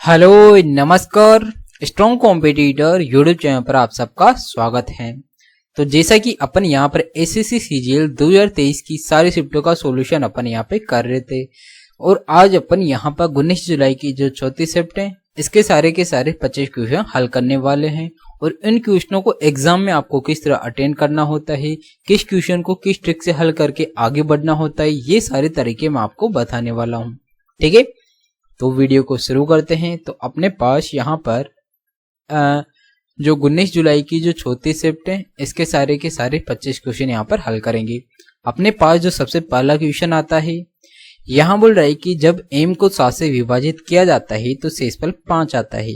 Hello नमस्कार। Strong competitor YouTube channel पर आप सबका स्वागत है। तो जैसा कि अपन यहाँ पर एसएससी सीजीएल 2023 की सारी शिफ्टों का सॉल्यूशन अपन यहाँ पे कर रहे थे और आज अपन यहाँ पर 19 जुलाई की जो चौथी शिफ्ट है इसके सारे के सारे 25 क्वेश्चन हल करने वाले हैं और इन क्वेश्चनों को एग्जाम में आपको किस तरह अटेंड करना होता है, किस क्वेश्चन को किस ट्रिक से हल करके आगे बढ़ना होता है, ये सारे तरीके मैं आपको बताने वाला हूँ। ठीक है, तो वीडियो को शुरू करते हैं। तो अपने पास यहाँ पर जो 19 जुलाई की जो चौथी शिफ्ट है इसके सारे के सारे 25 क्वेश्चन यहाँ पर हल करेंगे। अपने पास जो सबसे पहला क्वेश्चन आता है, यहाँ बोल रहा है कि जब m को 7 से विभाजित किया जाता है तो शेषफल 5 आता है।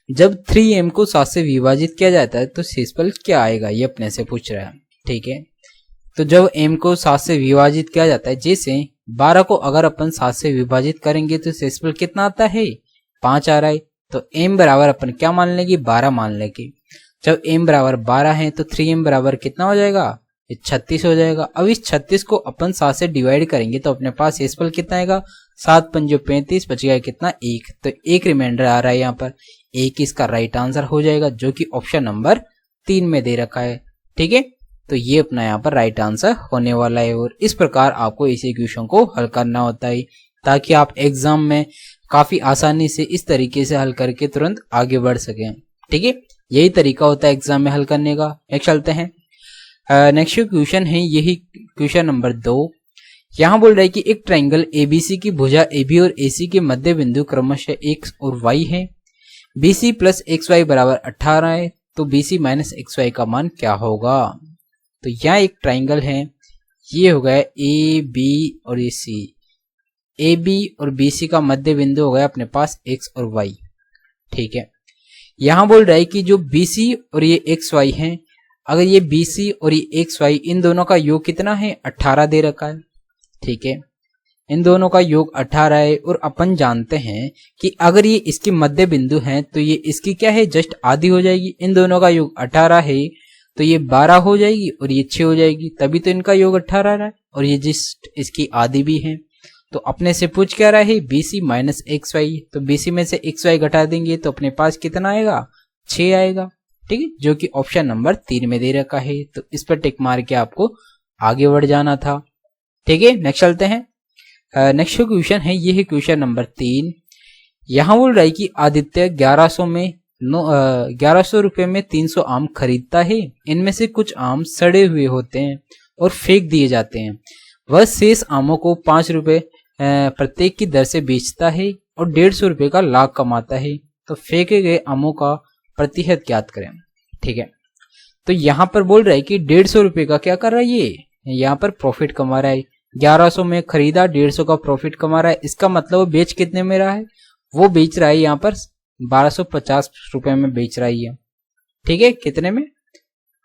जब 3m को 7 से विभाजित किया जाता है तो शेषफल क्या आएगा, ये अपने से पूछ रहा है। ठीक है, तो जब m को 7 से विभाजित किया जाता है, जैसे 12 को अगर अपन 7 से विभाजित करेंगे तो शेषफल कितना आता है, 5 आ रहा है। तो m बराबर अपन क्या मान लेंगे, 12 मान लेंगे। जब m बराबर 12 है तो 3m बराबर कितना हो जाएगा, 36 हो जाएगा। अब इस 36 को अपन 7 से डिवाइड करेंगे तो अपने पास शेषफल कितना आएगा, 7 पंजो 35, बच गया कितना, 1। तो एक रिमाइंडर आ रहा है यहाँ पर, 1 इसका राइट आंसर हो जाएगा जो कि ऑप्शन नंबर 3 में दे रखा है। ठीक है, तो ये अपना यहाँ पर राइट आंसर होने वाला है। और इस प्रकार आपको इस इक्वेशन को हल करना होता है ताकि आप एग्जाम में काफी आसानी से इस तरीके से हल करके तुरंत आगे बढ़ सकें। ठीक है, यही तरीका होता है एग्जाम में हल करने का। नेक्स्ट चलते हैं। नेक्स्ट क्वेश्चन है यही क्वेश्चन नंबर 2। यहाँ बोल रहा है कि एक ट्रायंगल एबीसी की भुजा एबी और एसी के मध्य बिंदु क्रमशः एक्स और वाई है। बीसी प्लस एक्स वाई बराबर 18 है, तो बीसी माइनस एक्स वाई का मान क्या होगा। तो यहाँ एक ट्रायंगल है, ये हो गया ए बी और ये सी। ए बी और बी सी का मध्य बिंदु हो गया अपने पास एक्स और वाई। ठीक है, यहाँ बोल रहा है कि जो बी सी और ये एक्स वाई है, अगर ये बी सी और ये एक्स वाई इन दोनों का योग कितना है, 18 दे रखा है। ठीक है, इन दोनों का योग 18 है और अपन जानते हैं कि अगर ये इसके मध्य बिंदु है तो ये इसकी क्या है, जस्ट आधी हो जाएगी। इन दोनों का योग 18 है तो ये 12 हो जाएगी और ये 6 हो जाएगी, तभी तो इनका योग 18 रहा है और ये जस्ट इसकी आधी भी है। तो अपने से पूछ क्या रहा है, बीसी माइनस एक्स वाई। तो बीसी में से एक्स वाई घटा देंगे तो अपने पास कितना आएगा, 6 आएगा। ठीक है, जो कि ऑप्शन नंबर 3 में दे रखा है। तो इस पर टिक मार के आपको आगे बढ़ जाना था। ठीक है, नेक्स्ट चलते हैं। नेक्स्ट क्वेश्चन है ये है क्वेश्चन नंबर 3। यहाँ बोल रहा है कि आदित्य 1100 रुपए में 300 आम खरीदता है। इनमें से कुछ आम सड़े हुए होते हैं और फेंक दिए जाते हैं। वह शेष आमों को 5 रुपए प्रत्येक की दर से बेचता है और 150 रुपए का लाभ कमाता है। तो फेंके गए आमों का प्रतिशत ज्ञात करें। ठीक है, तो यहाँ पर बोल रहा है कि 150 रुपए का क्या कर रहा है, ये यहाँ पर प्रॉफिट कमा रहा है। 1100 में खरीदा, 150 का प्रॉफिट कमा रहा है। इसका मतलब वो बेच कितने में रहा है, वो बेच रहा है यहाँ पर 1250 रुपए में बेच रहा है। ठीक है, कितने में,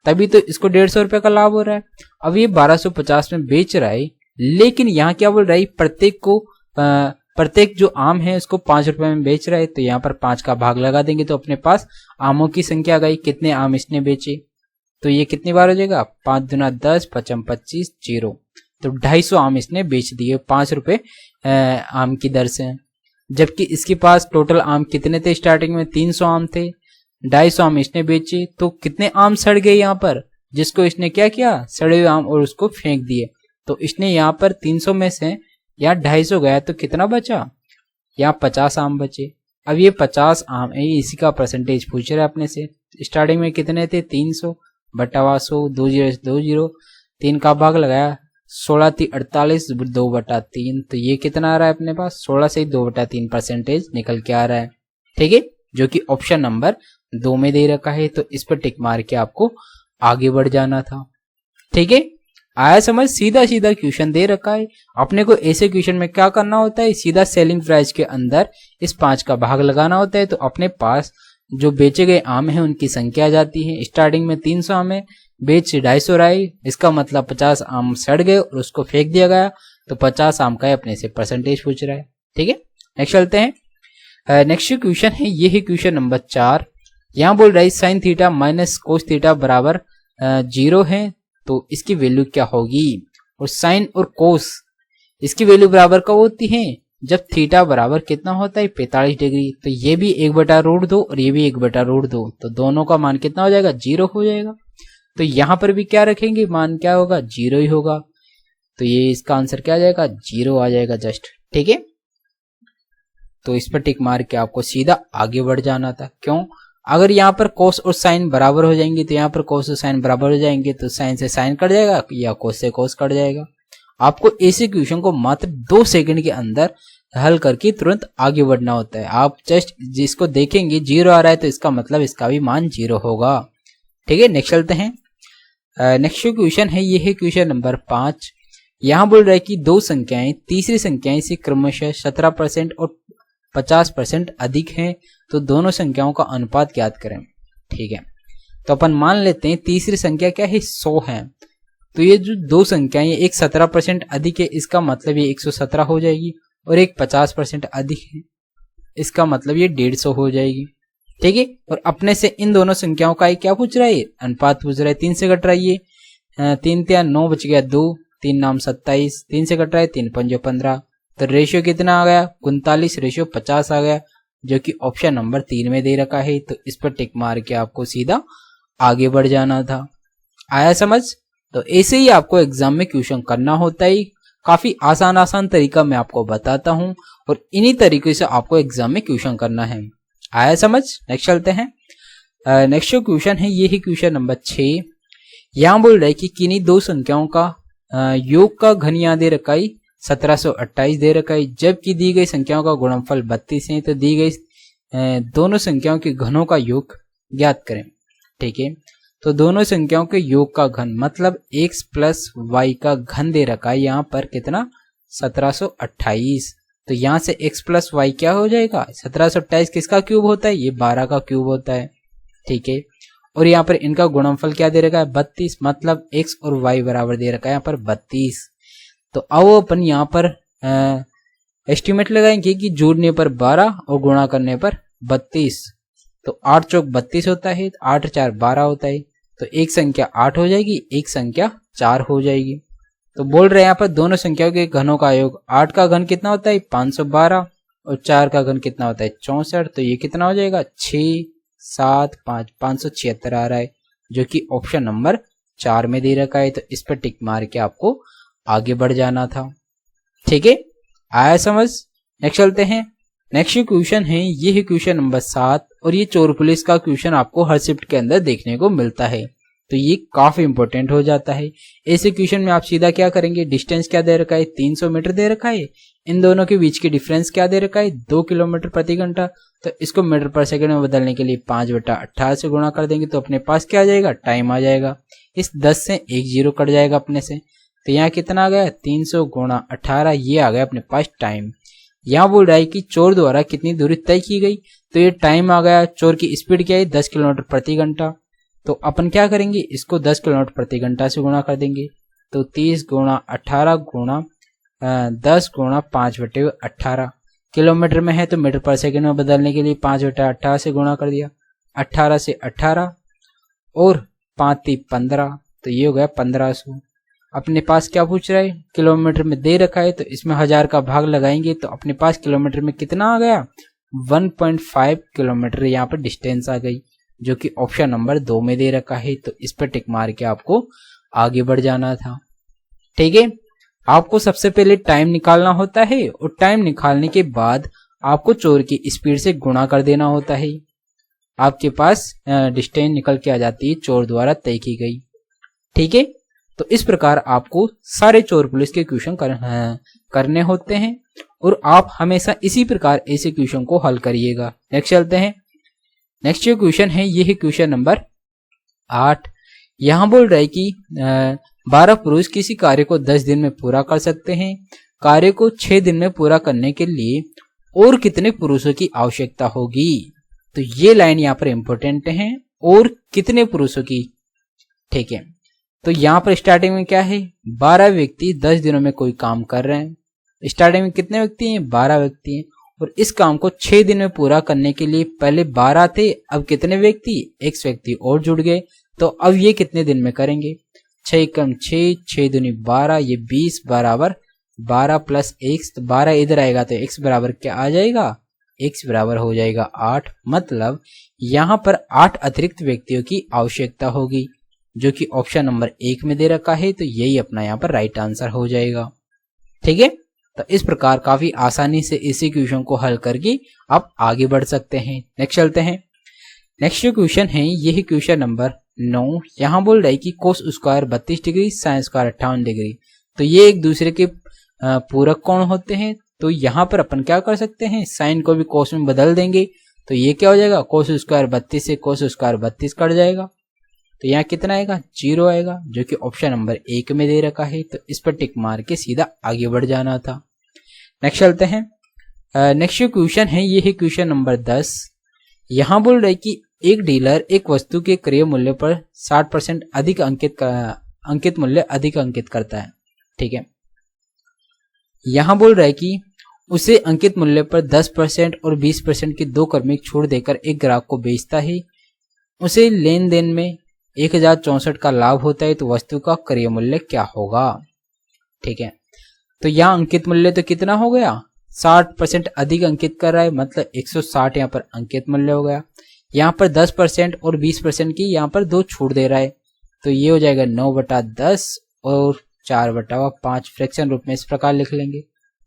तभी तो इसको 150 रुपए का लाभ हो रहा है। अब ये 1250 में बेच रहा है, लेकिन यहाँ क्या बोल रहा है, प्रत्येक जो आम है उसको 5 रुपए में बेच रहा है। तो यहाँ पर 5 का भाग लगा देंगे तो अपने पास आमों की संख्या आ गई, कितने आम इसने बेचे। तो ये कितनी बार हो जाएगा, 5 दूना 10, 5 25, 0। तो 250 आम इसने बेच दिए 5 रुपए आम की दर से। जबकि इसके पास टोटल आम कितने थे, स्टार्टिंग में 300 आम थे, 250 आम इसने बेचे। तो कितने आम सड़ गए यहाँ पर, जिसको इसने क्या किया, सड़े हुए आम और उसको फेंक दिए। तो इसने यहाँ पर 300 में से यहाँ 250 गया तो कितना बचा, यहाँ 50 आम बचे। अब ये 50 आम है, इसी का परसेंटेज पूछ रहा है अपने से। स्टार्टिंग में कितने थे, 300 बटा 100, 2 0, 3 का भाग लगाया, 16 3 48, 2 बटा 3। तो ये कितना आ रहा है अपने पास, 16 से 2 बटा 3 परसेंटेज निकल के आ रहा है। ठीक है, जो कि ऑप्शन नंबर 2 में दे रखा है। तो इस पर टिक मार के आपको आगे बढ़ जाना था। ठीक है, आया समझ, सीधा सीधा क्वेश्चन दे रखा है। अपने को ऐसे क्वेश्चन में क्या करना होता है, सीधा सेलिंग प्राइस के अंदर इस 5 का भाग लगाना होता है। तो अपने पास जो बेचे गए आम है उनकी संख्या आ जाती है। स्टार्टिंग में 300 आम है, बेच 250 रहा है, इसका मतलब 50 आम सड़ गए और उसको फेंक दिया गया। तो 50 आम का अपने से परसेंटेज पूछ रहा है। ठीक है, नेक्स्ट चलते हैं। नेक्स्ट क्वेश्चन है ये है क्वेश्चन नंबर 4। यहाँ बोल रहा है sine theta minus cos theta बराबर 0 है, तो इसकी वैल्यू क्या होगी। और साइन और कोस इसकी वैल्यू बराबर कब होती है, जब थीटा बराबर कितना होता है 45 डिग्री, तो ये भी 1/√2 और ये भी 1/√2, तो दोनों का मान कितना हो जाएगा 0 हो जाएगा। तो यहां पर भी क्या रखेंगे, मान क्या होगा 0 ही होगा, तो ये इसका आंसर क्या आ जाएगा 0 आ जाएगा जस्ट। ठीक है, तो इस पर टिक मार के आपको सीधा आगे बढ़ जाना था। क्यों, अगर यहाँ पर कोस और साइन बराबर हो जाएंगे तो यहाँ पर कोस और साइन बराबर हो जाएंगे, तो साइन से साइन कट जाएगा या कोस से कोस कट जाएगा। आपको ऐसे क्वेश्चन को मात्र 2 सेकंड के अंदर हल करके तुरंत आगे बढ़ना होता है। आप जस्ट जिसको देखेंगे 0 आ रहा है तो इसका मतलब इसका भी मान 0 होगा। ठीक है, नेक्स्ट चलते हैं। नेक्स्ट क्वेश्चन है, ये है क्वेश्चन नंबर 5। यहाँ बोल रहा है कि दो संख्याएं तीसरी संख्याएं से क्रमशः 17% और 50% अधिक हैं, तो दोनों संख्याओं का अनुपात ज्ञात करें। ठीक है, तो अपन मान लेते हैं तीसरी संख्या क्या है 100 है, तो ये जो दो संख्याएं, एक 17% अधिक है, इसका मतलब ये 117 हो जाएगी, और एक 50% अधिक है, इसका मतलब ये 150 हो जाएगी। ठीक है, और अपने से इन दोनों संख्याओं का क्या पूछ रहा है, अनुपात पूछ रहा है। 3 से कट रहा है ये, 3 3 9 बच गया 2, 3 नाम 27, 3 से कट रहा है 3 5 15, तो रेशियो कितना आ गया 39 रेशियो 50 आ गया, जो कि ऑप्शन नंबर 3 में दे रखा है। तो इस पर टिक मार के आपको सीधा आगे बढ़ जाना था। आया समझ? तो ऐसे ही आपको एग्जाम में क्वेश्चन करना होता है। काफी आसान तरीका मैं आपको बताता हूं, और इन्हीं तरीके से आपको एग्जाम में क्वेश्चन करना है। आया समझ? नेक्स्ट चलते हैं। नेक्स्ट जो क्वेश्चन है ये है क्वेश्चन नंबर 6। यहां बोल रहा है कि किन्हीं दो संख्याओं का योग का घन यहाँ दे रखा है 1728 दे रखा है, जबकि दी गई संख्याओं का गुणनफल 32 है, तो दी गई दोनों संख्याओं के घनों का योग ज्ञात करें। ठीक है, तो दोनों संख्याओं के योग का घन मतलब x प्लस वाई का घन दे रखा है यहाँ पर कितना 1728, तो यहाँ से x प्लस वाई क्या हो जाएगा 1728 किसका क्यूब होता है, ये 12 का क्यूब होता है। ठीक है, और यहाँ पर इनका गुणनफल क्या दे रखा है 32, मतलब x और y बराबर दे रखा है यहाँ पर 32। तो अब अपन यहाँ पर एस्टिमेट लगाएंगे कि जोड़ने पर 12 और गुणा करने पर 32, तो 8 चौक 32 होता है, 8 4 12 होता है, तो एक संख्या 8 हो जाएगी, एक संख्या 4 हो जाएगी। तो बोल रहे हैं यहाँ पर दोनों संख्याओं के घनों का योग, 8 का घन कितना होता है 512 और 4 का घन कितना होता है 64, तो ये कितना हो जाएगा 6 7 5 576 आ रहा है, जो कि ऑप्शन नंबर 4 में दे रखा है। तो इस पर टिक मार के आपको आगे बढ़ जाना था। ठीक है, आया समझ? नेक्स्ट चलते हैं। नेक्स्ट क्वेश्चन है ये है क्वेश्चन नंबर 7, और ये चोर पुलिस का क्वेश्चन आपको हर शिफ्ट के अंदर देखने को मिलता है, तो ये काफी इंपॉर्टेंट हो जाता है। ऐसे क्वेश्चन में आप सीधा क्या करेंगे, डिस्टेंस क्या दे रखा है 300 मीटर दे रखा है, इन दोनों के बीच की डिफरेंस क्या दे रखा है 2 किलोमीटर प्रति घंटा, तो इसको मीटर पर सेकंड में बदलने के लिए 5/18 से गुणा कर देंगे, तो अपने पास क्या आ जाएगा टाइम आ जाएगा। इस 10 से एक 0 कट जाएगा अपने से, तो यहाँ कितना आ गया 300 गुणा 18, ये आ गया अपने पास टाइम। यहाँ बोल रहा है कि चोर द्वारा कितनी दूरी तय की गई, तो ये टाइम आ गया। चोर की स्पीड क्या है 10 किलोमीटर प्रति घंटा, तो अपन क्या करेंगे इसको 10 किलोमीटर प्रति घंटा से गुणा कर देंगे, तो 30 गुणा 18 गुणा 10 गुणा 5/18 किलोमीटर में है, तो मीटर पर सेकंड में बदलने के लिए 5/18 से गुणा कर दिया, 18 से 18 और 5 15, तो ये हो गया 1500। अपने पास क्या पूछ रहा है किलोमीटर में दे रखा है, तो इसमें 1000 का भाग लगाएंगे, तो अपने पास किलोमीटर में कितना आ गया 1.5 किलोमीटर यहाँ पर डिस्टेंस आ गई, जो कि ऑप्शन नंबर 2 में दे रखा है। तो इस पर टिक मार के आपको आगे बढ़ जाना था। ठीक है, आपको सबसे पहले टाइम निकालना होता है, और टाइम निकालने के बाद आपको चोर की स्पीड से गुणा कर देना होता है। आपके पास डिस्टेंस निकल के आ जाती है चोर द्वारा तय की गई। ठीक है, तो इस प्रकार आपको सारे चोर पुलिस के क्वेश्चन करने होते हैं, और आप हमेशा इसी प्रकार ऐसे क्वेश्चन को हल करिएगा। नेक्स्ट चलते हैं। नेक्स्ट जो क्वेश्चन है ये है क्वेश्चन नंबर 8। यहाँ बोल रहा है कि 12 पुरुष किसी कार्य को 10 दिन में पूरा कर सकते हैं। कार्य को 6 दिन में पूरा करने के लिए और कितने पुरुषों की आवश्यकता होगी, तो ये लाइन यहाँ पर इंपॉर्टेंट है, और कितने पुरुषों की। ठीक है, तो यहाँ पर स्टार्टिंग में क्या है 12 व्यक्ति 10 दिनों में कोई काम कर रहे हैं। स्टार्टिंग में कितने व्यक्ति हैं 12 व्यक्ति हैं, और इस काम को 6 दिन में पूरा करने के लिए पहले 12 थे, अब कितने व्यक्ति एक व्यक्ति और जुड़ गए, तो अब ये कितने दिन में करेंगे 6 कम 6 6 दूनी 12, ये 20 बराबर 12 प्लस x, तो 12 इधर आएगा तो x बराबर क्या आ जाएगा, x बराबर हो जाएगा 8। मतलब यहाँ पर 8 अतिरिक्त व्यक्तियों की आवश्यकता होगी, जो कि ऑप्शन नंबर 1 में दे रखा है। तो यही अपना यहाँ पर राइट आंसर हो जाएगा। ठीक है, तो इस प्रकार काफी आसानी से इसी क्वेश्चन को हल करके आप आगे बढ़ सकते हैं। नेक्स्ट चलते हैं। नेक्स्ट जो क्वेश्चन है ये है क्वेश्चन नंबर 9। यहाँ बोल रहा है कि cos square 32 degree, sine square 58 degree, तो ये एक दूसरे के पूरक कोण होते हैं। तो यहाँ पर अपन क्या कर सकते हैं, साइन को भी कोस में बदल देंगे, तो ये क्या हो जाएगा, कोस स्क्वायर 32 से कोस स्क्वायर 32 कट जाएगा, तो यहाँ कितना आएगा, 0 आएगा, जो कि ऑप्शन नंबर 1 में दे रखा है। तो इस पर टिक मार के सीधा आगे बढ़ जाना था। नेक्स्ट चलते हैं। नेक्स्ट जो क्वेश्चन है ये है क्वेश्चन नंबर 10। यहाँ बोल रहे कि एक डीलर एक वस्तु के क्रय मूल्य पर 60% अधिक अंकित मूल्य अधिक अंकित करता है। ठीक है, यहाँ बोल रहा है कि उसे अंकित मूल्य पर 10% और 20% की 2 क्रमिक छूट देकर एक ग्राहक को बेचता है। उसे लेन देन में 1064 का लाभ होता है, तो वस्तु का क्रय मूल्य क्या होगा। ठीक है, तो यहाँ अंकित मूल्य तो कितना हो गया, 60% अधिक अंकित कर रहा है, मतलब 160 यहाँ पर अंकित मूल्य हो गया। यहाँ पर 10% और 20% की यहाँ पर 2 छूट दे रहा है, तो ये हो जाएगा 9/10 और 4/5 फ्रैक्शन रूप में इस प्रकार लिख लेंगे।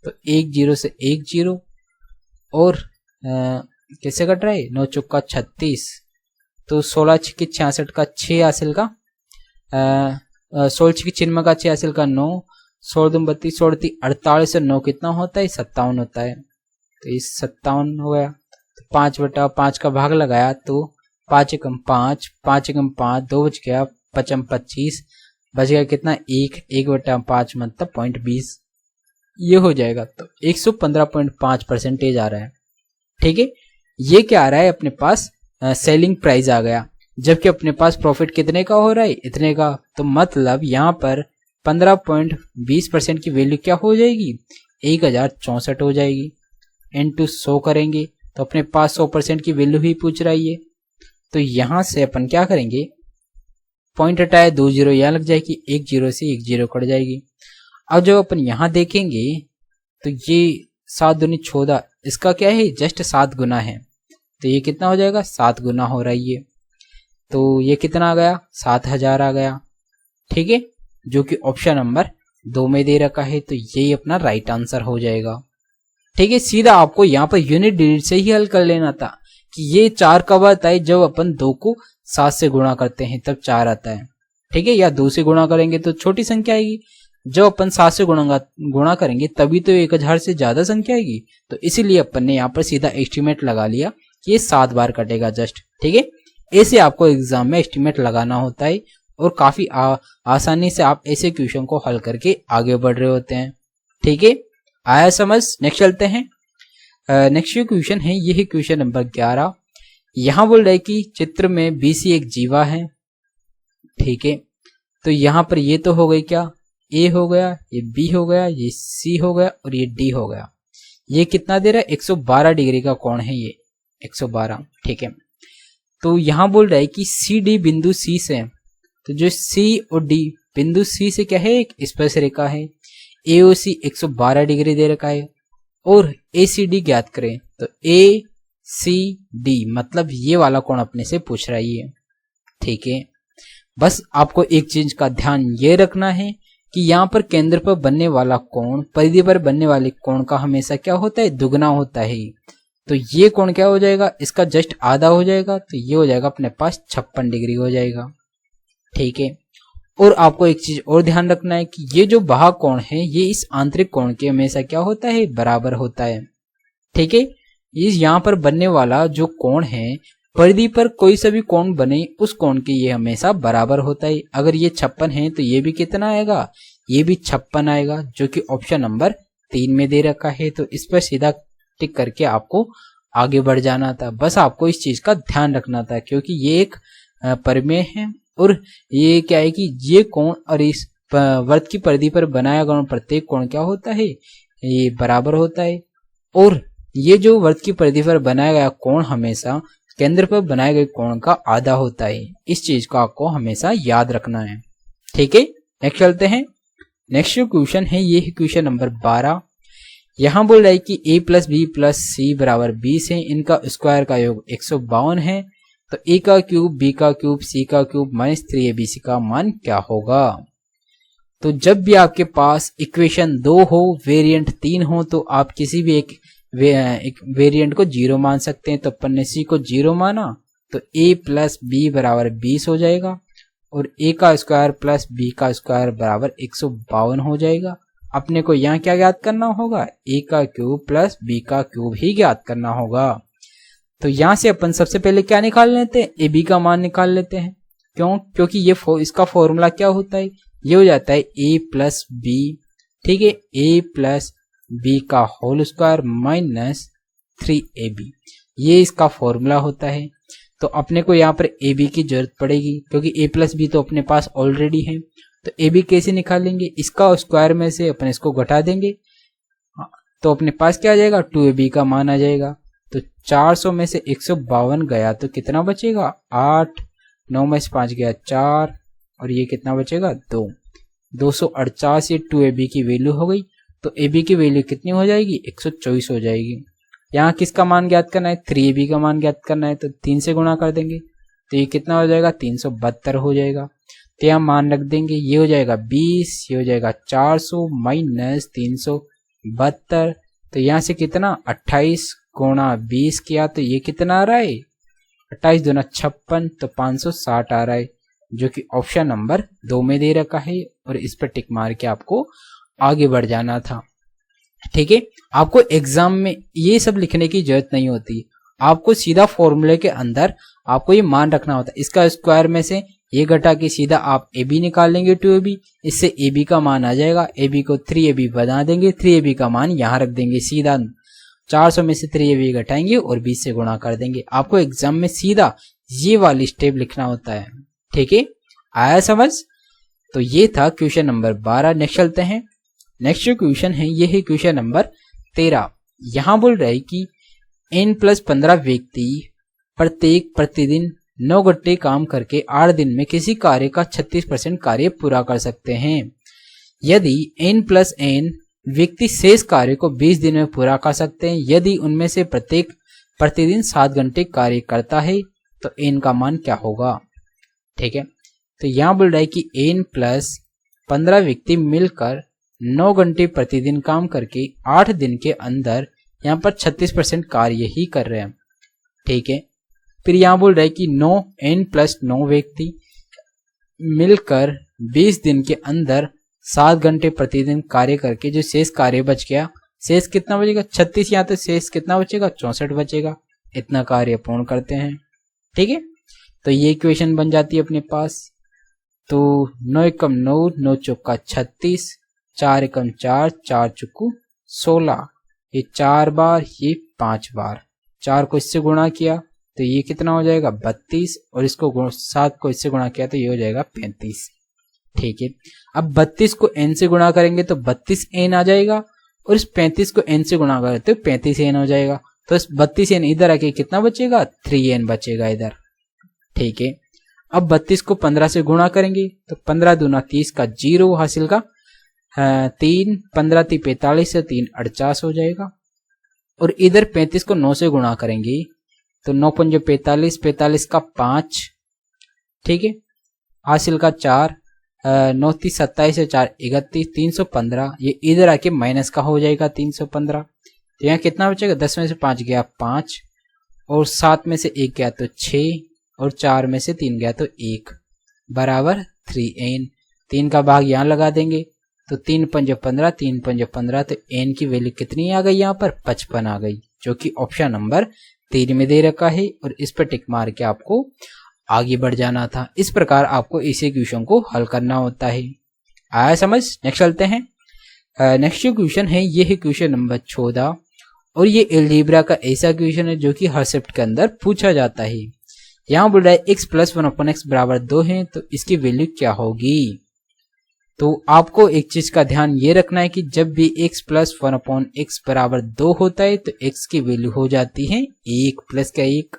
तो 1 0 से 1 0 और कैसे कट रहा है, 9 चौका 36, तो 16 छक्के 66 का 6 हासिल का 16 छक्के चिन्ह का 6 हासिल का 9, 16 2 32, 16 3 48 और 9 कितना होता है, 57 होता है। तो ये 57 हो गया। तो 5/5 का भाग लगाया तो 5 एकम 5, 5 एकम 5, 2 बच गया, 5 25, बच गया कितना, 1/5 मतलब 0.20, ये हो जाएगा। तो 115.5% आ रहा है। ठीक है, ये क्या आ रहा है, अपने पास सेलिंग प्राइस आ गया, जबकि अपने पास प्रॉफिट कितने का हो रहा है, इतने का। तो मतलब यहाँ पर 15.20% की वैल्यू क्या हो जाएगी, 1064 हो जाएगी। इनटू 100 करेंगे तो अपने पास 100% की वैल्यू ही पूछ रही है। तो यहाँ से अपन क्या करेंगे, पॉइंट हटाए 2 0 यहाँ लग जाएगी, 1 0 से 1 0 कट जाएगी। अब जब अपन यहाँ देखेंगे तो ये 7 दूनी 14, इसका क्या है, जस्ट 7 गुना है, तो ये कितना हो जाएगा, 7 गुना हो रही है। तो ये कितना आ गया, 7000 आ गया। ठीक है, जो कि ऑप्शन नंबर 2 में दे रखा है। तो यही अपना राइट आंसर हो जाएगा। ठीक है, सीधा आपको यहाँ पर यूनिट डिजिट से ही हल कर लेना था कि ये 4 कब आता है, जब अपन 2 को 7 से गुणा करते हैं तब 4 आता है। ठीक है, या 2 से गुणा करेंगे तो छोटी संख्या आएगी, जब अपन 7 से गुणा करेंगे तभी तो 1000 से ज्यादा संख्या आएगी। तो इसीलिए अपन ने यहाँ पर सीधा एस्टिमेट लगा लिया कि ये 7 बार कटेगा जस्ट। ठीक है, ऐसे आपको एग्जाम में एस्टिमेट लगाना होता है और काफी आसानी से आप ऐसे क्वेश्चन को हल करके आगे बढ़ रहे होते हैं। ठीक है, आया समझ। नेक्स्ट चलते हैं। नेक्स्ट जो क्वेश्चन है ये है क्वेश्चन नंबर 11। यहाँ बोल रहे कि चित्र में BC एक जीवा है। ठीक है, तो यहाँ पर ये तो हो गई क्या, A हो गया, ये B हो गया, ये C हो गया और ये D हो गया। ये कितना दे रहा है, 112 डिग्री का कोण है ये, 112। ठीक है, तो यहाँ बोल रहा है कि CD बिंदु C से, तो जो C और D बिंदु C से क्या है, एक स्पर्श रेखा है। AOC 112 डिग्री दे रखा है और ACD ज्ञात करें। तो ACD मतलब ये वाला कोण अपने से पूछ रही है। ठीक है, बस आपको एक चीज का ध्यान ये रखना है कि यहाँ पर केंद्र पर बनने वाला कोण परिधि पर बनने वाले कोण का हमेशा क्या होता है, दुगना होता है। तो ये कोण क्या हो जाएगा, इसका जस्ट आधा हो जाएगा, तो ये हो जाएगा अपने पास 56 डिग्री हो जाएगा। ठीक है, और आपको एक चीज और ध्यान रखना है कि ये जो बाह्य कोण है ये इस आंतरिक कोण के हमेशा क्या होता है, बराबर होता है। ठीक है, इस यहाँ पर बनने वाला जो कोण है, परिधि पर कोई सा भी कोण बने उस कोण के ये हमेशा बराबर होता है। अगर ये 56 है तो ये भी कितना आएगा, ये भी 56 आएगा, जो कि ऑप्शन नंबर 3 में दे रखा है। तो इस पर सीधा टिक करके आपको आगे बढ़ जाना था। बस आपको इस चीज का ध्यान रखना था, क्योंकि ये एक प्रमेय है और ये क्या है कि ये कोण और इस वृत्त की परिधि पर बनाया गया प्रत्येक कोण क्या होता है, ये बराबर होता है। और ये जो वृत्त की परिधि पर बनाया गया कोण हमेशा केंद्र पर बनाए गए कोण का आधा होता है। इस चीज को आपको हमेशा याद रखना है। ठीक है, नेक्स्ट चलते हैं। नेक्स्ट जो क्वेश्चन है ये है क्वेश्चन नंबर 12। यहाँ बोल रहा है कि a प्लस बी प्लस सी बराबर 20 है, इनका स्क्वायर का योग 152 है, तो a का क्यूब बी का क्यूब सी का क्यूब माइनस 3abc का मान क्या होगा। तो जब भी आपके पास इक्वेशन 2 हो, वेरिएंट 3 हो, तो आप किसी भी एक वेरिएंट को 0 मान सकते हैं। तो अपन ने सी को 0 माना तो a प्लस बी बराबर 20 हो जाएगा और a का स्क्वायर प्लस b का स्क्वायर बराबर 152 हो जाएगा। अपने को यहाँ क्या ज्ञात करना होगा, a का क्यूब प्लस b का क्यूब ही ज्ञात करना होगा। तो यहाँ से अपन सबसे पहले क्या निकाल लेते हैं, ए बी का मान निकाल लेते हैं। क्यों, क्योंकि ये इसका फॉर्मूला क्या होता है, ये हो जाता है a प्लस बी, ठीक है, a प्लस बी का होल स्क्वायर माइनस 3ab, ये इसका फॉर्मूला होता है। तो अपने को यहाँ पर ए बी की जरूरत पड़ेगी क्योंकि a प्लस बी तो अपने पास ऑलरेडी है। तो ए बी कैसे निकालेंगे, इसका स्क्वायर में से अपन इसको घटा देंगे, तो अपने पास क्या आ जाएगा, 2ab का मान आ जाएगा। तो 400 में से 152 गया तो कितना बचेगा, 8, 9 में से 5 गया 4 और ये कितना बचेगा 2, 248 ये 2ab की वैल्यू हो गई। तो ab की वैल्यू कितनी हो जाएगी, 124 हो जाएगी। यहाँ किसका मान ज्ञात करना है, 3ab का मान ज्ञात करना है, तो 3 से गुणा कर देंगे तो ये कितना हो जाएगा, 372 हो जाएगा। तो यहाँ मान रख देंगे, ये हो जाएगा 20, ये हो जाएगा 400 माइनस 372। तो यहाँ से कितना 28 गुणा 20 किया तो ये कितना आ रहा है, 28 दूना 56, तो 560 आ रहा है, जो कि ऑप्शन नंबर 2 में दे रखा है। और इस पर टिक मार के आपको आगे बढ़ जाना था, ठीक है। आपको एग्जाम में ये सब लिखने की जरूरत नहीं होती, आपको सीधा फॉर्मूले के अंदर आपको ये मान रखना होता है। इसका स्क्वायर में से ये घटा के सीधा आप ए बी निकाल लेंगे 2ab, इससे ए बी का मान आ जाएगा, ए बी को 3ab बना देंगे, 3ab का मान यहाँ रख देंगे, सीधा 400 में से 3ab घटाएंगे और 20 से गुणा कर देंगे। आपको एग्जाम में सीधा ये वाली स्टेप लिखना होता है, ठीक है, आया समझ। तो ये था क्वेश्चन नंबर 12। नेक्स्ट चलते हैं। नेक्स्ट जो क्वेश्चन है ये है क्वेश्चन नंबर 13। यहाँ बोल रहा है कि n+15 व्यक्ति प्रत्येक प्रतिदिन 9 घंटे काम करके 8 दिन में किसी कार्य का 36% कार्य पूरा कर सकते हैं। यदि n+n व्यक्ति शेष कार्य को 20 दिन में पूरा कर सकते हैं, यदि उनमें से प्रत्येक प्रतिदिन 7 घंटे कार्य करता है तो n का मान क्या होगा, ठीक है। तो यहाँ बोल रहा है कि n+15 व्यक्ति मिलकर 9 घंटे प्रतिदिन काम करके 8 दिन के अंदर यहाँ पर 36% कार्य ही कर रहे हैं, ठीक है। फिर यहाँ बोल रहा है कि n+9 व्यक्ति मिलकर 20 दिन के अंदर 7 घंटे प्रतिदिन कार्य करके जो शेष कार्य बच गया, शेष कितना बचेगा 36, यहाँ तो शेष कितना बचेगा 64 बचेगा, इतना कार्य पूर्ण करते हैं, ठीक है। तो ये इक्वेशन बन जाती है अपने पास। तो 9 एकम 9, 9 चौका 36, 4 एकम 4, 4 चुकू 16, ये 4 बार, ये 5 बार, 4 को इससे गुणा किया तो ये कितना हो जाएगा 32 और इसको 7 को इससे गुणा किया तो ये हो जाएगा 35, ठीक है। अब 32 को n से गुणा करेंगे तो 32n आ जाएगा और इस 35 को n से गुणा करें तो 35n हो जाएगा। तो इस 32n इधर आके कितना बचेगा 3n बचेगा इधर, ठीक है। अब 32 को 15 से गुणा करेंगे तो 15 दूना 30 का 0 हासिल का 3, 15 3 45 से 3 48 हो जाएगा। और इधर 35 को 9 से गुणा करेंगे तो 9 पंजे 45, 45 का 5, ठीक है, हासिल का 4, 9 30 27 से 4 31, 315, ये इधर आके माइनस का हो जाएगा 315। तो यहाँ कितना बचेगा 10 में से 5 गया 5 और 7 में से 1 गया तो 6 और 4 में से 3 गया तो 1 बराबर 3n। 3 का भाग यहाँ लगा देंगे तो 3 पंजे 15, 3 पंजे 15, तो n की वैल्यू कितनी आ गई यहाँ पर 55 आ गई, जो कि ऑप्शन नंबर 3 में दे रखा है। और इस पर टिक मार के आपको आगे बढ़ जाना था। इस प्रकार आपको इसी क्वेश्चन को हल करना होता है, आया समझ। नेक्स्ट चलते हैं। नेक्स्ट जो क्वेश्चन है ये है क्वेश्चन नंबर 14 और ये एलजेब्रा का ऐसा क्वेश्चन है जो कि हर शिफ्ट के अंदर पूछा जाता है। यहाँ बोल रहा है x + 1/x बराबर 2 है तो इसकी वैल्यू क्या होगी। तो आपको एक चीज का ध्यान ये रखना है कि जब भी x + 1/x बराबर 2 होता है तो x की वैल्यू हो जाती है 1 प्लस का 1,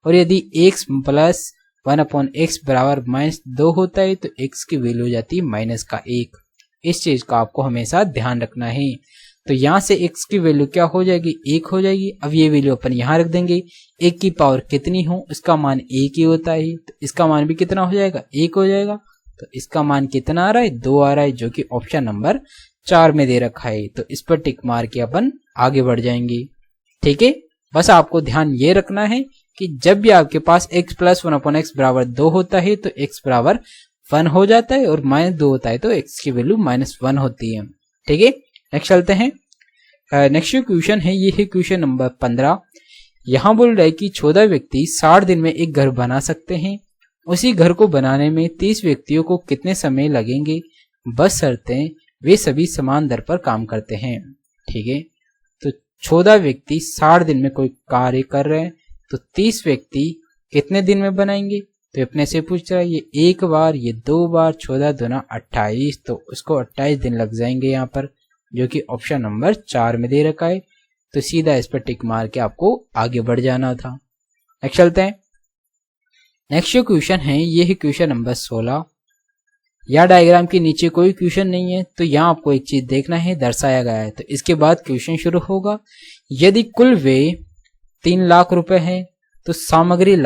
और यदि x + 1/x बराबर -2 होता है तो x की वैल्यू हो जाती है -1। इस चीज का आपको हमेशा ध्यान रखना है। तो यहाँ से x की वैल्यू क्या हो जाएगी, 1 हो जाएगी। अब ये वैल्यू अपन यहाँ रख देंगे। 1 की पावर कितनी हो, इसका मान 1 ही होता है, तो इसका मान भी कितना हो जाएगा, 1 हो जाएगा। तो इसका मान कितना आ रहा है, 2 आ रहा है, जो कि ऑप्शन नंबर 4 में दे रखा है। तो इस पर टिक मार के अपन आगे बढ़ जाएंगे। ठीक है, बस आपको ध्यान ये रखना है कि जब भी आपके पास x प्लस 1/x बराबर 2 होता है तो x बराबर 1 हो जाता है, और -2 होता है तो x की वैल्यू -1 होती है। ठीक है, नेक्स्ट चलते हैं। नेक्स्ट क्वेश्चन है, ये है क्वेश्चन नंबर 15। यहाँ बोल रहा है कि 14 व्यक्ति 60 दिन में एक घर बना सकते हैं। उसी घर को बनाने में 30 व्यक्तियों को कितने समय लगेंगे, बशर्ते वे सभी समान दर पर काम करते हैं। ठीक है, तो 14 व्यक्ति 60 दिन में कोई कार्य कर रहे हैं, तो 30 व्यक्ति कितने दिन में बनाएंगे। तो अपने से पूछ रहा है, ये 1 बार, ये 2 बार, 14 दूना 28, तो उसको 28 दिन लग जाएंगे यहाँ पर, जो कि ऑप्शन नंबर 4 में दे रखा है। तो सीधा इस पर टिक मार के आपको आगे बढ़ जाना था। नेक्स्ट चलते हैं। नेक्स्ट क्वेश्चन है, ये है क्वेश्चन नंबर 16। या डायग्राम के नीचे कोई क्वेश्चन नहीं है, तो यहाँ आपको एक चीज देखना है, दर्शाया गया है। तो इसके बाद क्वेश्चन शुरू होगा। यदि कुल व्यय 3 लाख रुपए है, तो सामग्री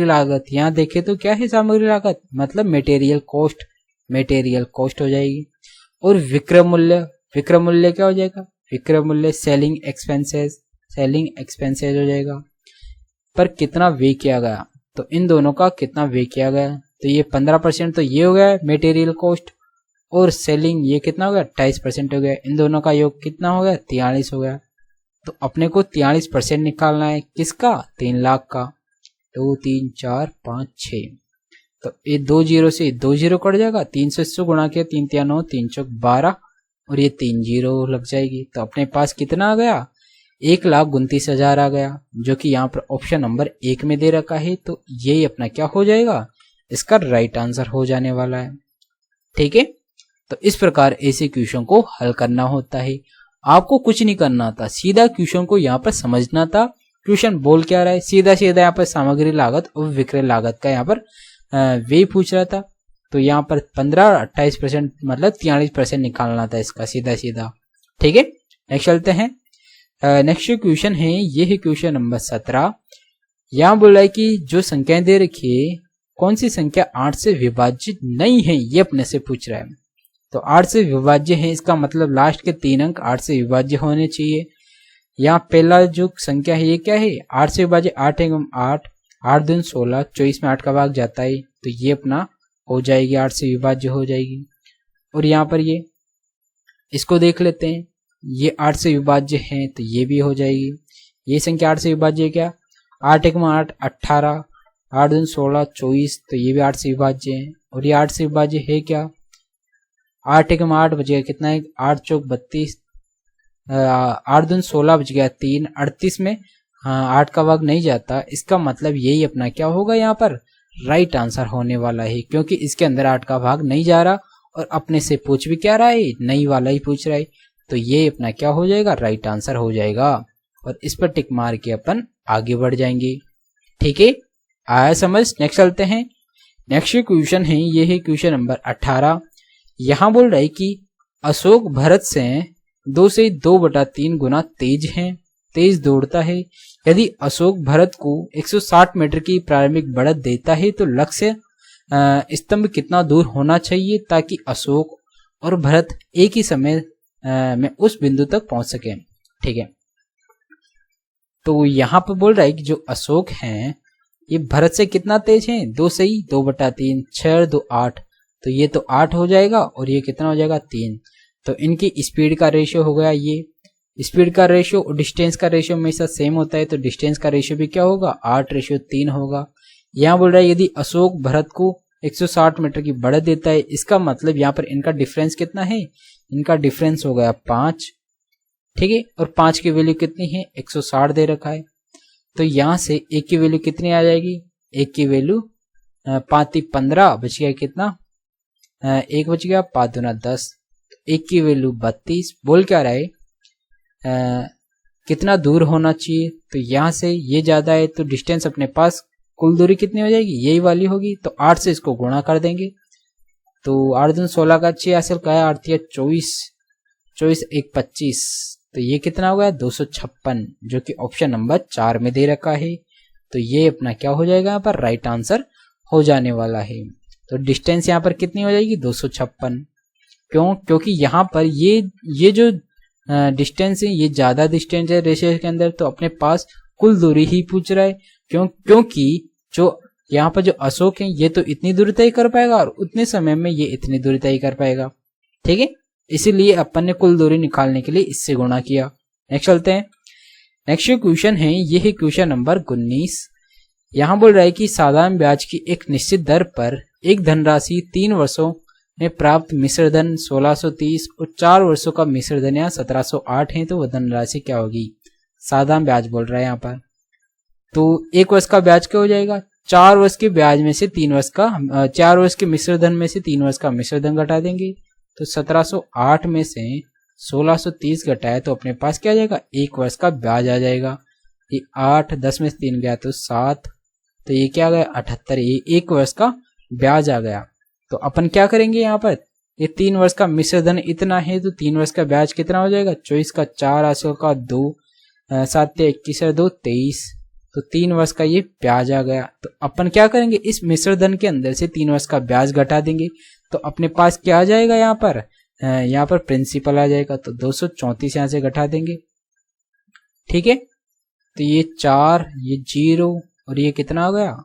लागत यहाँ देखे तो क्या है, सामग्री लागत मतलब मटेरियल कॉस्ट हो जाएगी। और विक्रय मूल्य क्या हो जाएगा, विक्रय मूल्य सेलिंग एक्सपेंसेस हो जाएगा। पर कितना व्यय किया गया, तो इन दोनों का कितना व्यय किया गया, तो ये 15% तो ये हो गया मटेरियल कॉस्ट, और सेलिंग ये कितना हो गया, 28% हो गया। इन दोनों का योग कितना हो गया, 43 हो गया। तो अपने को 43% निकालना है, किसका, 3 लाख का। 2 3 4 5 6, तो ये 2 जीरो से 2 जीरो कट जाएगा, 3 से इससे गुणा किया, 3 3 9, 3 चौक 12, और ये 3 जीरो लग जाएगी। तो अपने पास कितना आ गया, 1,29,000 आ गया, जो कि यहाँ पर ऑप्शन नंबर 1 में दे रखा है। तो यही अपना क्या हो जाएगा, इसका राइट आंसर हो जाने वाला है। ठीक है, तो इस प्रकार ऐसे क्वेश्चन को हल करना होता है। आपको कुछ नहीं करना था, सीधा क्वेश्चन को यहाँ पर समझना था। क्वेश्चन बोल क्या रहा है, सीधा यहाँ पर सामग्री लागत और विक्रय लागत का यहाँ पर वे पूछ रहा था। तो यहाँ पर 15-28% मतलब 43% निकालना था इसका, सीधा। ठीक है, नेक्स्ट चलते हैं। नेक्स्ट क्वेश्चन है, ये है क्वेश्चन नंबर 17। यहाँ बोल रहा है कि जो संख्याएं दे रखी है, कौन सी संख्या 8 से विभाजित नहीं है, ये अपने से पूछ रहा है। तो 8 से विभाज्य है, इसका मतलब लास्ट के 3 अंक 8 से विभाज्य होने चाहिए। यहाँ पहला जो संख्या है ये क्या है, 8 से विभाज्य 8 एवं 8, 8 दूनी 16, 24 में 8 का भाग जाता है, तो ये अपना हो जाएगी, 8 से विभाज्य हो जाएगी। और यहाँ पर ये इसको देख लेते हैं, ये 8 से विभाज्य है, तो ये भी हो जाएगी। ये संख्या 8 से विभाज्य है क्या, 8 एवं 8 18, 8 दूनी 16, 24, तो ये भी 8 से विभाज्य है। और ये 8 से विभाज्य है क्या, 8 एवं 8 बच गया कितना है, 8 चौक 32, 8 दूनी 16 बच गया 3, 38 में 8 का भाग नहीं जाता। इसका मतलब यही अपना क्या होगा, यहाँ पर राइट आंसर होने वाला है, क्योंकि इसके अंदर 8 का भाग नहीं जा रहा, और अपने से पूछ भी क्या रहा है, नहीं वाला ही पूछ रहा है। तो ये अपना क्या हो जाएगा, राइट आंसर हो जाएगा। और इस पर टिक मार के अपन आगे बढ़ जाएंगे। ठीक है, आया समझ। नेक्स्ट चलते हैं। नेक्स्ट क्वेश्चन है, ये है क्वेश्चन नंबर 18। यहाँ बोल रहा है कि अशोक भरत से 2 से 2/3 गुना तेज दौड़ता है। यदि अशोक भरत को 160 मीटर की प्रारंभिक बढ़त देता है, तो लक्ष्य स्तंभ कितना दूर होना चाहिए, ताकि अशोक और भरत एक ही समय में उस बिंदु तक पहुंच सके। ठीक है, तो यहाँ पर बोल रहा है कि जो अशोक हैं ये भरत से कितना तेज है, 2 से 2/3, 6 2 8, तो ये तो 8 हो जाएगा, और ये कितना हो जाएगा, 3। तो इनकी स्पीड का रेशियो हो गया, ये स्पीड का रेशियो और डिस्टेंस का रेशियो हमेशा सेम होता है, तो डिस्टेंस का रेशियो भी क्या होगा, 8:3 होगा। यहाँ बोल रहा है यदि अशोक भरत को 160 मीटर की बढ़त देता है, इसका मतलब यहाँ पर इनका डिफरेंस कितना है, इनका डिफरेंस हो गया 5। ठीक है, और 5 की वैल्यू कितनी है, 160 दे रखा है। तो यहाँ से 1 की वैल्यू कितनी आ जाएगी, 1 की वैल्यू 5 15 बच गया कितना, 1 बच गया, 5 दूना 10, 1 की वैल्यू 32। बोल क्या रहा है, कितना दूर होना चाहिए, तो यहाँ से ये ज्यादा है, तो डिस्टेंस अपने पास कुल दूरी कितनी हो जाएगी, यही वाली होगी। तो 8 से इसको गुणा कर देंगे, तो 8 दूनी 16 का 6 हासिल का है, 8 24, 24 1 25, तो ये कितना हो गया 256, जो कि ऑप्शन नंबर 4 में दे रखा है। तो ये अपना क्या हो जाएगा यहाँ पर राइट आंसर हो जाने वाला है। तो डिस्टेंस यहाँ पर कितनी हो जाएगी 256। क्यों? क्योंकि यहाँ पर ये जो डिस्टेंस है ये ज्यादा डिस्टेंस है रेशियो के अंदर, तो अपने पास कुल दूरी ही पूछ रहा है। क्योंकि जो यहाँ पर जो अशोक है ये तो इतनी दूरी तय कर पाएगा और उतने समय में ये इतनी दूरी तय कर पाएगा, ठीक है। इसीलिए अपन ने कुल दूरी निकालने के लिए इससे गुणा किया। नेक्स्ट चलते हैं। नेक्स्ट क्वेश्चन है, ये है क्वेश्चन नंबर 19। यहाँ बोल रहा है कि साधारण ब्याज की एक निश्चित दर पर एक धनराशि 3 वर्षों में प्राप्त मिश्र धन 1630 और 4 वर्षों का मिश्र धन यहाँ 1708 है, तो वह धनराशि क्या होगी? साधारण ब्याज बोल रहा है यहाँ पर। तो 1 वर्ष का ब्याज क्या हो जाएगा? 4 वर्ष के ब्याज में से 3 वर्ष का 4 वर्ष के मिश्र धन में से 3 वर्ष का मिश्र धन घटा देंगे, तो 1708 में से 1630 घटाए तो अपने पास क्या आ जाएगा? 1 वर्ष का ब्याज आ जाएगा। ये 8 10 में से 3 गया तो 7, तो ये क्या आ गया 78, ये 1 वर्ष का ब्याज आ गया। तो अपन क्या करेंगे यहाँ पर, ये 3 वर्ष का मिश्र धन इतना है तो 3 वर्ष का ब्याज कितना हो जाएगा? 24 का 4 800 का 2 7 21 2 23, तो 3 वर्ष का ये ब्याज आ गया। तो अपन क्या करेंगे, इस मिश्र धन के अंदर से 3 वर्ष का ब्याज घटा देंगे, तो अपने पास क्या आ जाएगा यहाँ पर प्रिंसिपल आ जाएगा। तो 234 यहाँ से घटा देंगे, ठीक है। तो ये 4 ये 0 और ये कितना हो गया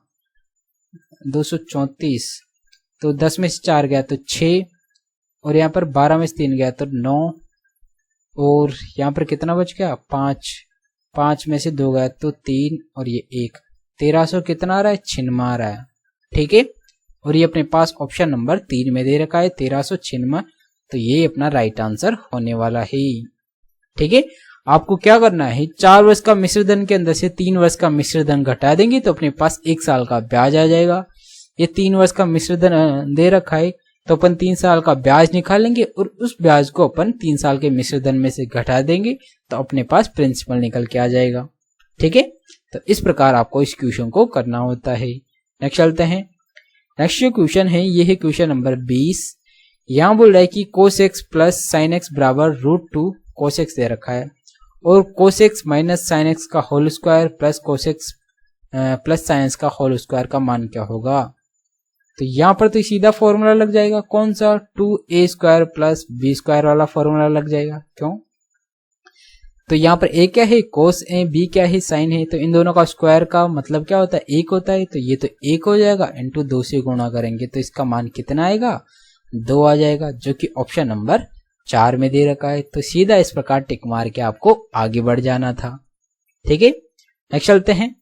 234, तो 10 में से 4 गया तो 6 और यहाँ पर 12 में से 3 गया तो 9 और यहाँ पर कितना बच गया 5, 5 में से 2 गया तो 3 और ये 1, 1300 कितना आ रहा है 96 आ रहा है, ठीक है। और ये अपने पास ऑप्शन नंबर 3 में दे रखा है 1396, तो ये अपना राइट आंसर होने वाला है, ठीक है। आपको क्या करना है, 4 वर्ष का मिश्र धन के अंदर से 3 वर्ष का मिश्र धन घटा देंगे तो अपने पास 1 साल का ब्याज आ जाएगा। ये 3 वर्ष का मिश्र धन दे रखा है तो अपन 3 साल का ब्याज निकालेंगे और उस ब्याज को अपन 3 साल के मिश्र धन में से घटा देंगे तो अपने पास प्रिंसिपल निकल के आ जाएगा, ठीक है। तो इस प्रकार आपको इस क्वेश्चन को करना होता है। नेक्स्ट चलते हैं। नेक्स्ट जो क्वेश्चन है ये है क्वेश्चन नंबर 20। यहाँ बोल रहा है कि cos x plus sine x बराबर √2 cos x दे रखा है और cos x minus sine x का whole square plus cos x plus sine x का होल स्क्वायर का मान क्या होगा? तो यहाँ पर तो सीधा फॉर्मूला लग जाएगा, कौन सा 2a² प्लस b² वाला फॉर्मूला लग जाएगा। क्यों? तो यहाँ पर a क्या है cos है, b क्या है साइन है, तो इन दोनों का स्क्वायर का मतलब क्या होता है 1 होता है, तो ये तो 1 हो जाएगा इंटू 2 से गुणा करेंगे तो इसका मान कितना आएगा 2 आ जाएगा, जो कि ऑप्शन नंबर 4 में दे रखा है। तो सीधा इस प्रकार टिक मार के आपको आगे बढ़ जाना था, ठीक है। नेक्स्ट चलते हैं।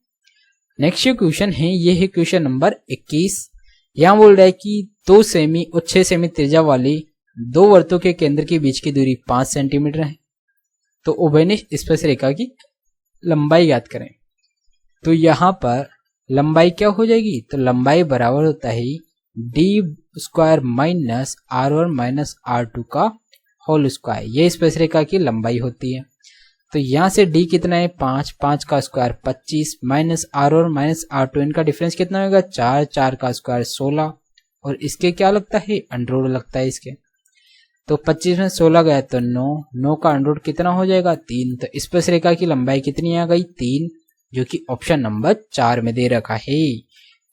नेक्स्ट क्वेश्चन है ये है क्वेश्चन नंबर 21। यहाँ बोल रहा है कि 2 सेमी और 6 सेमी त्रिज्या वाली 2 वृत्तों के केंद्र के बीच की दूरी 5 सेंटीमीटर है, तो उभयनिष्ठ स्पर्श रेखा की लंबाई ज्ञात करें। तो यहाँ पर लंबाई क्या हो जाएगी, तो लंबाई बराबर होता है d² minus r1 minus r2 का होल स्क्वायर, ये स्पर्श रेखा की लंबाई होती है। तो यहाँ से d कितना है 5, 5 का square 25 minus r1 minus r2, इनका डिफरेंस कितना होगा 4, 4 का स्क्वायर 16 और इसके क्या लगता है अंडर लगता है इसके, तो 25 में 16 गया तो 9, 9 का अंडर कितना हो जाएगा 3, तो स्पर्श रेखा की लंबाई कितनी आ गई 3, जो कि ऑप्शन नंबर 4 में दे रखा है।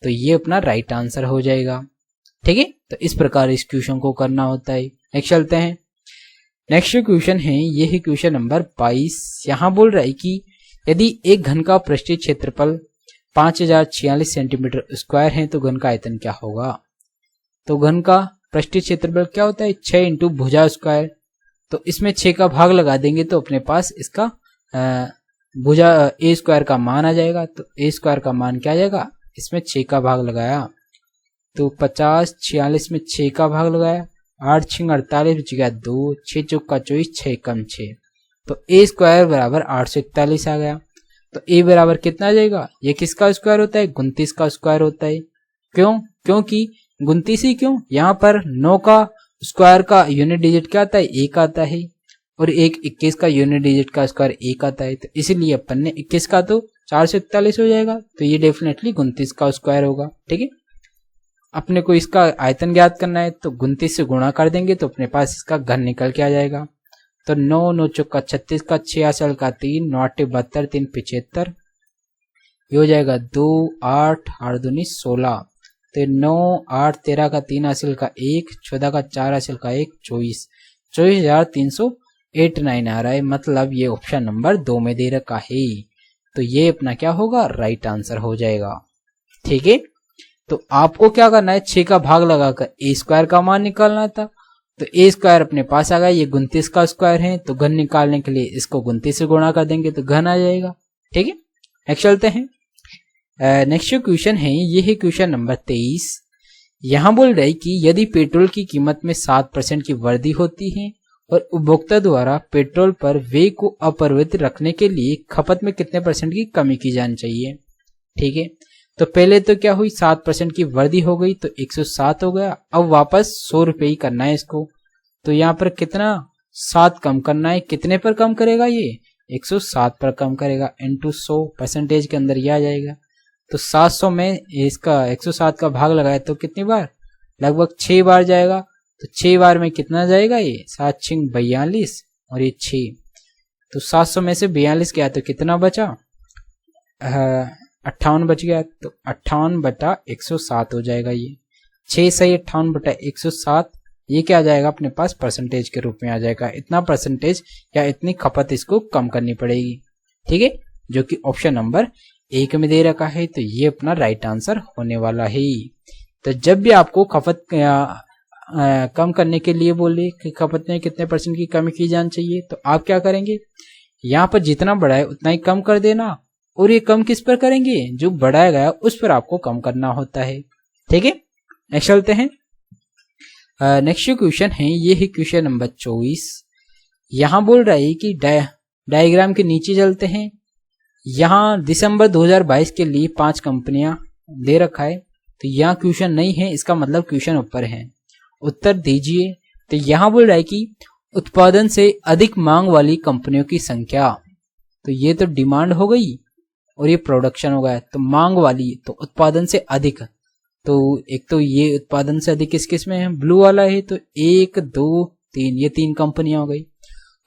तो ये अपना राइट आंसर हो जाएगा, ठीक है। तो इस प्रकार इस क्वेश्चन को करना होता है। नेक्स्ट चलते हैं। नेक्स्ट क्वेश्चन है ये है क्वेश्चन नंबर 22। यहाँ बोल रहा है कि यदि एक घन का पृष्ठीय क्षेत्रफल 5046 सेंटीमीटर स्क्वायर है तो घन का आयतन क्या होगा? तो घन का पृष्ठीय क्षेत्रफल क्या होता है 6 इंटू भुजा स्क्वायर, तो इसमें 6 का भाग लगा देंगे तो अपने पास इसका भुजा a² का मान आ जाएगा। तो a² का मान क्या आ जाएगा, इसमें 6 का भाग लगाया तो 50 46 में 6 का भाग लगाया, 8 6 48 बच गया 2, 6 चौक का 24, 6 कम 6, तो a² बराबर 841 आ गया। तो a बराबर कितना आ जाएगा, ये किसका स्क्वायर होता है 29 का स्क्वायर होता है। क्यों? क्योंकि 29 ही क्यों, यहाँ पर 9 का स्क्वायर का यूनिट डिजिट क्या आता है 1 आता है और 21 का यूनिट डिजिट का स्क्वायर 1 आता है, तो इसीलिए अपन ने 21 का तो 441 हो जाएगा, तो ये डेफिनेटली 29 का स्क्वायर होगा, ठीक है। अपने को इसका आयतन ज्ञात करना है तो 29 से गुणा कर देंगे तो अपने पास इसका घन निकल के आ जाएगा। तो 9 9 चौका 36 का 6 असल का 3 9 8 72 3 75, ये हो जाएगा 2 8 8 दूनी 16। तो 9 8 13 का 3 असल का 1 14 का 4 असल का 1 24 24,389 आ रहा है। मतलब ये ऑप्शन नंबर 2 में दे रखा है। तो ये अपना क्या होगा, राइट आंसर हो जाएगा। ठीक है, तो आपको क्या करना है, 6 का भाग लगाकर ए स्क्वायर का मान निकालना था। तो ए स्क्वायर अपने पास आ गया, ये 29 का स्क्वायर है, तो घन निकालने के लिए इसको 29 से गुणा कर देंगे तो घन आ जाएगा। ठीक है, नेक्स्ट चलते हैं। नेक्स्ट क्वेश्चन है, ये है क्वेश्चन नंबर 23। यहाँ बोल रहे कि यदि पेट्रोल की कीमत में 7% की वृद्धि होती है और उपभोक्ता द्वारा पेट्रोल पर व्यय को अपरिवर्तित रखने के लिए खपत में कितने % की कमी की जानी चाहिए। ठीक है, तो पहले तो क्या हुई, 7% की वृद्धि हो गई तो 107 हो गया। अब वापस 100 रुपये ही करना है इसको। तो यहाँ पर कितना, 7 कम करना है। कितने पर कम करेगा, ये 107 पर कम करेगा। इंटू 100% के अंदर ये आ जाएगा। तो 700 में इसका 107 का भाग लगाए तो कितनी बार, लगभग 6 बार जाएगा। तो 6 बार में कितना जाएगा, ये 7 6 42 और ये 6। तो 700 में से 42 गया तो कितना बचा, 58 बच गया। तो 58/107 हो जाएगा। ये 6 सही 58/107, ये क्या आ जाएगा अपने पास, परसेंटेज के रूप में आ जाएगा। इतना परसेंटेज या इतनी खपत इसको कम करनी पड़ेगी। ठीक है, जो कि ऑप्शन नंबर 1 में दे रखा है। तो ये अपना राइट आंसर होने वाला है। तो जब भी आपको खपत कम करने के लिए बोले कि खपत में कितने % की कमी की जानी चाहिए, तो आप क्या करेंगे, यहाँ पर जितना बढ़ा है उतना ही कम कर देना। और ये कम किस पर करेंगे, जो बढ़ाया गया उस पर आपको कम करना होता है। ठीक है, नेक्स्ट चलते हैं। नेक्स्ट क्वेश्चन है, ये है क्वेश्चन नंबर 24। यहाँ बोल रहा है कि डायग्राम के नीचे चलते हैं। यहाँ दिसंबर 2022 के लिए 5 कंपनियां दे रखा है। तो यहाँ क्वेश्चन नहीं है, इसका मतलब क्वेश्चन ऊपर है, उत्तर दीजिए। तो यहाँ बोल रहा है कि उत्पादन से अधिक मांग वाली कंपनियों की संख्या। तो ये तो डिमांड हो गई और ये प्रोडक्शन हो गया। तो मांग वाली, तो उत्पादन से अधिक, तो एक तो ये उत्पादन से अधिक किस किस में है, ब्लू वाला है। तो 1 2 3, ये 3 कंपनियां हो गई।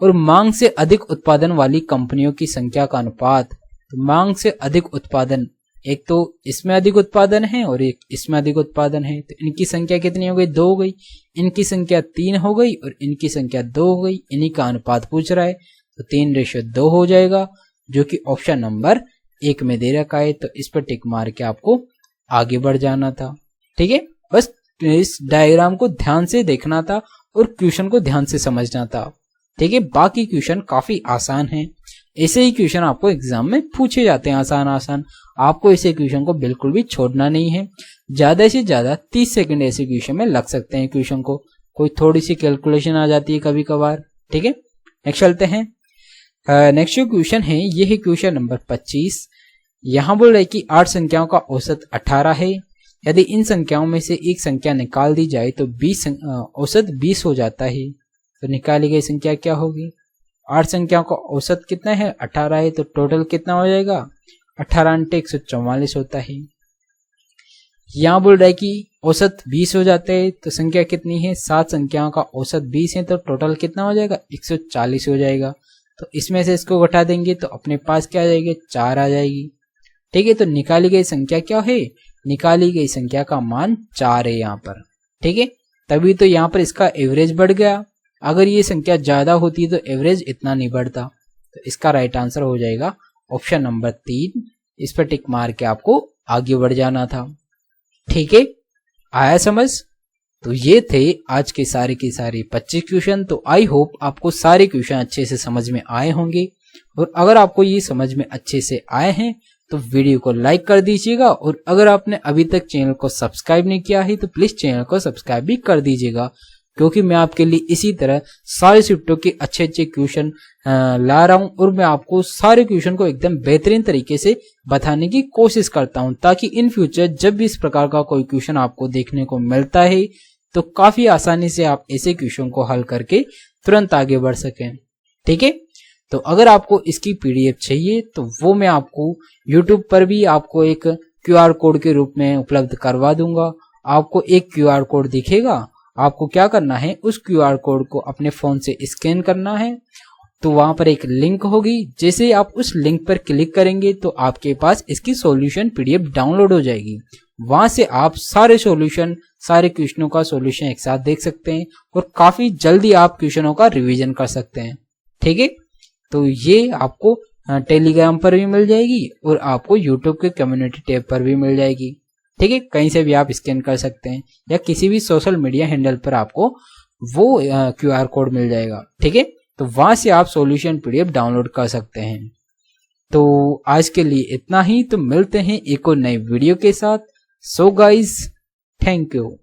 और मांग से अधिक उत्पादन वाली कंपनियों की संख्या का अनुपात। तो मांग से अधिक उत्पादन, एक तो इसमें अधिक उत्पादन है और एक इसमें अधिक उत्पादन है। तो इनकी संख्या कितनी हो गई, 2 हो गई। इनकी संख्या 3 हो गई और इनकी संख्या 2 हो गई। इन्हीं का अनुपात पूछ रहा है, तो 3:2 हो जाएगा, जो कि ऑप्शन नंबर 1 में दे रखा है। तो इस पर टिक मार के आपको आगे बढ़ जाना था। ठीक है, बस इस डायग्राम को ध्यान से देखना था और क्वेश्चन को ध्यान से समझना था। ठीक है, बाकी क्वेश्चन काफी आसान हैं। ऐसे ही क्वेश्चन आपको एग्जाम में पूछे जाते हैं, आसान आसान। आपको ऐसे क्वेश्चन को बिल्कुल भी छोड़ना नहीं है। ज्यादा से ज्यादा 30 सेकंड ऐसे क्वेश्चन में लग सकते हैं। क्वेश्चन को कोई थोड़ी सी कैलकुलेशन आ जाती है कभी कभार। ठीक है, नेक्स्ट चलते हैं। नेक्स्ट क्वेश्चन है, ये है क्वेश्चन नंबर 25। यहाँ बोल रहे कि 8 संख्याओं का औसत 18 है। यदि इन संख्याओं में से एक संख्या निकाल दी जाए तो औसत 20 हो जाता है। तो निकाली गई संख्या क्या होगी, 8 संख्याओं का औसत कितना है, 18 है। तो टोटल कितना हो जाएगा, 18 × 144 होता है। यहाँ बोल रहा है कि औसत 20 हो जाता है। तो संख्या कितनी है, 7 संख्याओं का औसत 20 है। तो टोटल कितना हो जाएगा, 140 हो जाएगा। तो इसमें से इसको घटा देंगे तो अपने पास क्या आ जाएगी, 4 आ जाएगी। ठीक है, तो निकाली गई संख्या क्या है, निकाली गई संख्या का मान 4 है यहाँ पर। ठीक है, तभी तो यहाँ पर इसका एवरेज बढ़ गया। अगर ये संख्या ज्यादा होती तो एवरेज इतना नहीं बढ़ता। तो इसका राइट आंसर हो जाएगा ऑप्शन नंबर 3। इस पर टिक मार के आपको आगे बढ़ जाना था। ठीक है, आया समझ। तो ये थे आज के सारे 25 क्वेश्चन। तो आई होप आपको सारे क्वेश्चन अच्छे से समझ में आए होंगे। और अगर आपको ये समझ में अच्छे से आए हैं तो वीडियो को लाइक कर दीजिएगा। और अगर आपने अभी तक चैनल को सब्सक्राइब नहीं किया है तो प्लीज चैनल को सब्सक्राइब भी कर दीजिएगा, क्योंकि मैं आपके लिए इसी तरह सारे शिफ्टों के अच्छे क्वेश्चन ला रहा हूं। और मैं आपको सारे क्वेश्चन को एकदम बेहतरीन तरीके से बताने की कोशिश करता हूं, ताकि इन फ्यूचर जब भी इस प्रकार का कोई क्वेश्चन आपको देखने को मिलता है तो काफी आसानी से आप ऐसे क्वेश्चन को हल करके तुरंत आगे बढ़ सकें। ठीक है, तो अगर आपको इसकी PDF चाहिए तो वो मैं आपको YouTube पर भी आपको एक QR कोड के रूप में उपलब्ध करवा दूंगा। आपको एक QR कोड दिखेगा। आपको क्या करना है, उस QR कोड को अपने फोन से स्कैन करना है। तो वहां पर एक लिंक होगी, जैसे ही आप उस लिंक पर क्लिक करेंगे तो आपके पास इसकी सॉल्यूशन PDF डाउनलोड हो जाएगी। वहां से आप सारे क्वेश्चनों का सॉल्यूशन एक साथ देख सकते हैं और काफी जल्दी आप क्वेश्चनों का रिवीजन कर सकते हैं। ठीक है, तो ये आपको टेलीग्राम पर भी मिल जाएगी और आपको यूट्यूब के कम्युनिटी टैब पर भी मिल जाएगी। ठीक है, कहीं से भी आप स्कैन कर सकते हैं या किसी भी सोशल मीडिया हैंडल पर आपको वो QR कोड मिल जाएगा। ठीक है, तो वहां से आप सॉल्यूशन PDF डाउनलोड कर सकते हैं। तो आज के लिए इतना ही, तो मिलते हैं एक और नई वीडियो के साथ। So guys, thank you.